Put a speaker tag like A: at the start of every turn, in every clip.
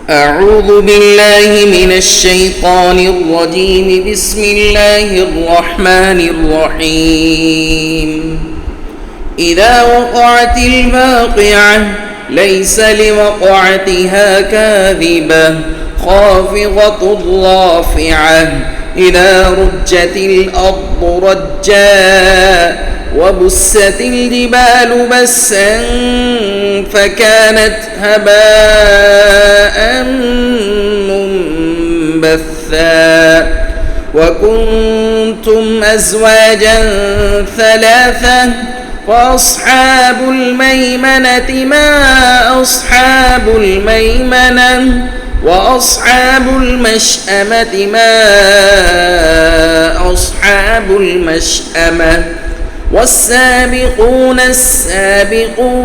A: أعوذ بالله من الشيطان الرجيم. بسم الله الرحمن الرحيم. إذا وقعت الواقعة ليس لوقعتها كاذبة خافضة رافعة إذا رجت الأرض رجا وبست الجبال بسا فكانت هباء منبثا وكنتم أزواجا ثلاثة وأصحاب الميمنة ما أصحاب الميمنة وأصحاب المشأمة ما أصحاب المشأمة والسابقون السابقون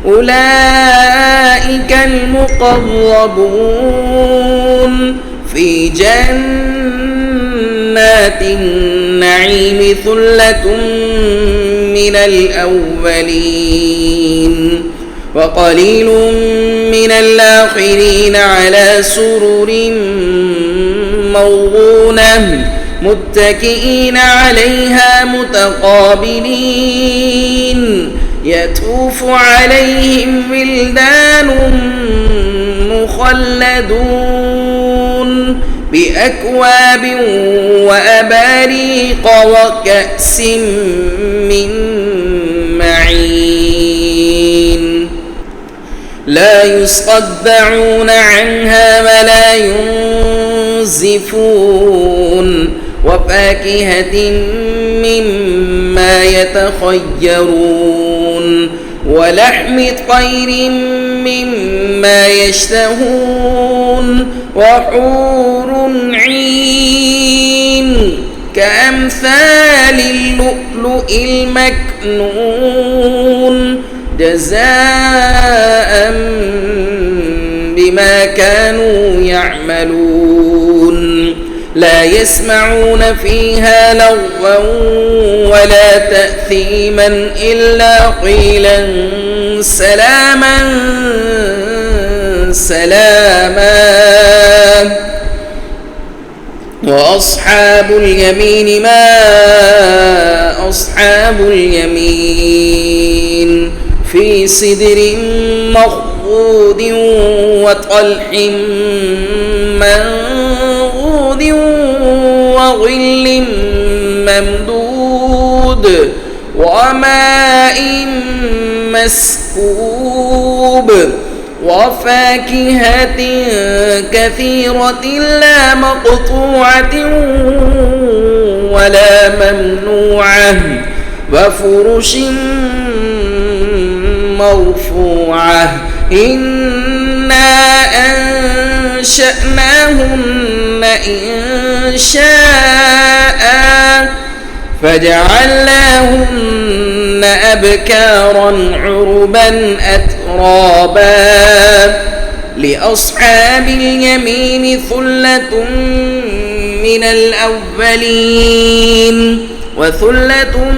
A: أولئك المقربون في جنات النعيم ثلة من الأولين وقليل من الآخرين على سرر موضونة متكئين عليها متقابلين يطوف عليهم ولدان مخلدون بأكواب وأباريق وكأس من معين لا يصدعون عنها ولا ينزفون وفاكهة مما يتخيرون ولحم طير مما يشتهون وحور عين كأمثال اللؤلؤ المكنون جزاء بما كانوا يعملون لا يسمعون فيها لغوا ولا تأثيما إلا قيلا سلاما سلاما وأصحاب اليمين ما أصحاب اليمين في سدر مخضود وطلح منضود وظل ممدود وماء مسكوب وفاكهة كثيرة لا مقطوعة ولا ممنوعة وفرش مرفوعة إنا أنشأناهن إنشاء فجعلناهن أبكارا عربا أترابا لأصحاب اليمين ثلة من الأولين وثلة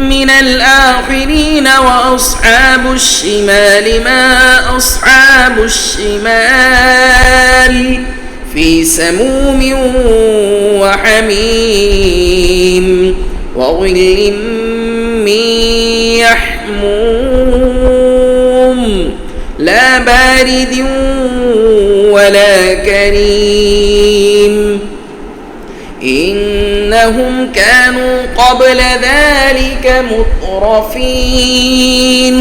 A: من الآخرين وأصحاب الشمال ما أصحاب الشمال في سموم وحميم وظل من يحموم لا بارد ولا كريم إنهم كانوا قبل ذلك مترفين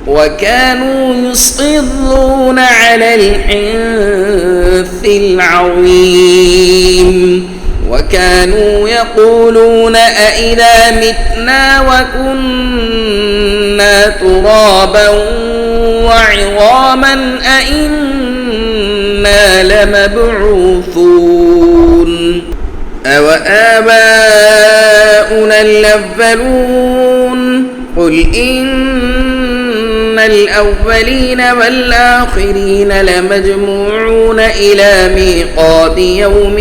A: وكانوا يصرون على الحنث العظيم وكانوا يقولون أئذا متنا وكنا ترابا وعظاما أئنا لمبعوثون أوآباؤنا الأولون قل إن الأولين والآخرين لمجموعون إلى ميقات يوم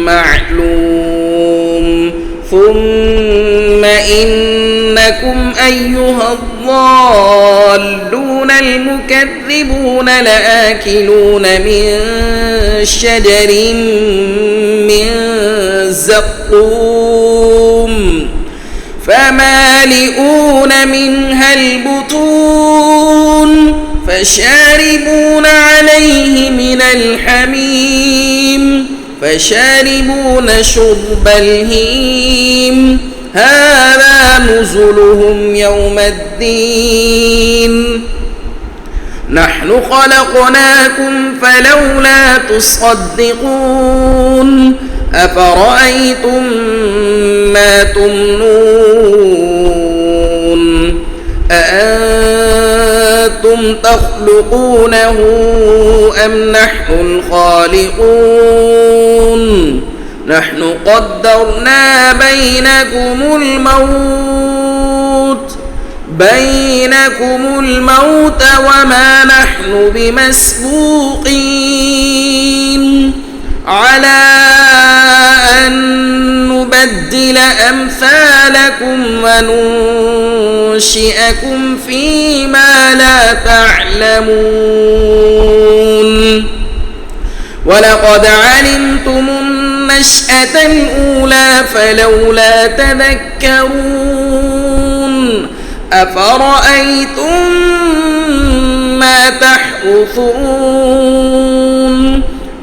A: معلوم ثم إنكم أيها الضالون المكذبون لآكلون من شجر من زقوم فمالئون منها البطون فشاربون عليه من الحميم فشاربون شرب الهيم هذا نزلهم يوم الدين نحن خلقناكم فلولا تصدقون أفرأيتم ما تمنون أأنتم تخلقونه أم نحن الخالقون نحن قدرنا بينكم الموت وما نحن بمسبوقين على أن نبدل أمثالكم وننشئكم فيما لا تعلمون ولقد علمتم النشأة الأولى فلولا تذكرون أفرأيتم ما تحرثون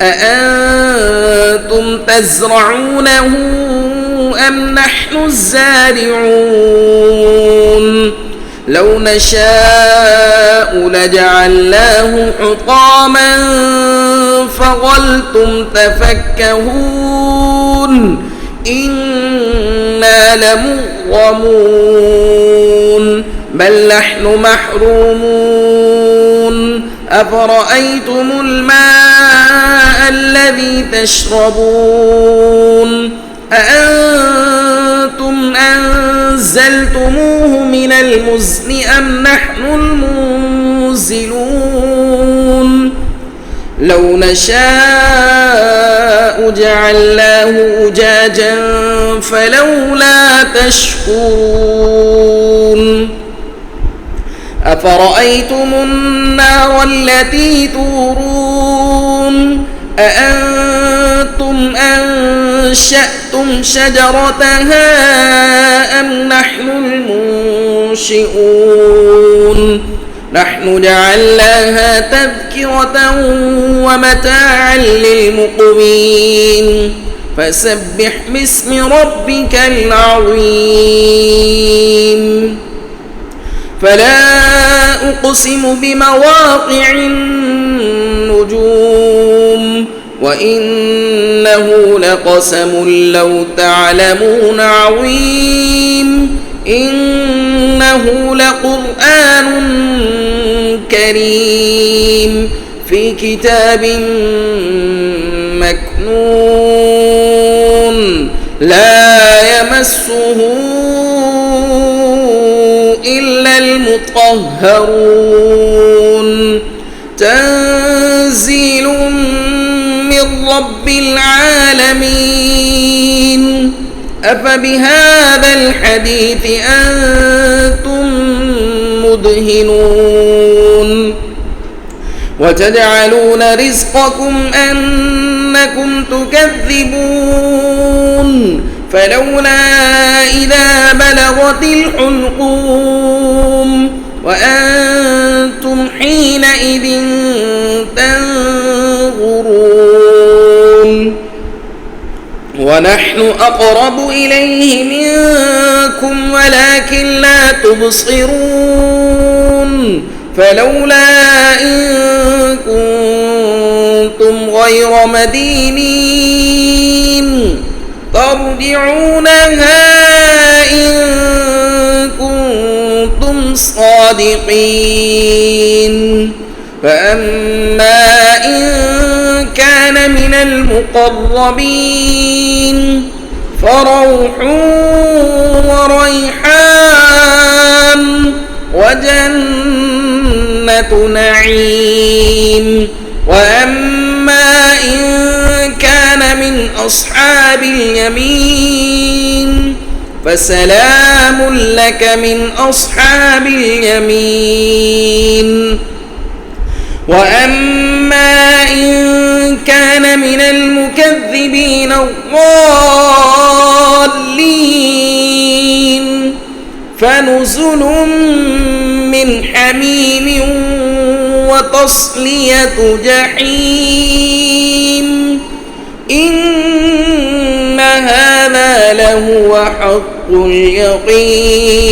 A: أأنتم تزرعونه أم نحن الزارعون لو نشاء لجعلناه حطاما فظلتم تفكهون إنا لمغرمون بل نحن محرومون أفرأيتم الماء الذي تشربون أأنتم أنزلتموه من المزن أم نحن المنزلون لو نشاء جعلناه أجاجا فلولا تشكرون أفرأيتم النار التي تورون أأنتم أنشأتم شجرتها أم نحن المنشئون نحن جعلناها تذكرة ومتاعا للمقوين فسبح باسم ربك العظيم فلا أقسم بمواقع النجوم وإنه لقسم لو تعلمون عظيم إنه لقرآن كريم في كتاب مكنون لا يمسه إلا المطهرون تنزيل من رب العالمين أفبهذا الحديث أنتم مدهنون وتجعلون رزقكم أنكم تكذبون فلولا إذا بلغت الحلقوم وأنتم حينئذ تنظرون ونحن أقرب إليه منكم ولكن لا تبصرون فلولا إن كنتم غير مدينين ترجعونها إن كنتم صادقين فأما إن كان من المقربين فروح وريحان وجنة نعيم وأما إن كان من أصحاب اليمين فسلام لك من أصحاب اليمين. وأما إن كان من المكذبين الضالين فنزل من حميم وتصلية جحيم إن هذا لهو حق اليقين.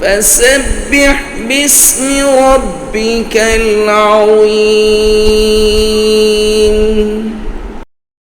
A: فسبح باسم ربك العظيم.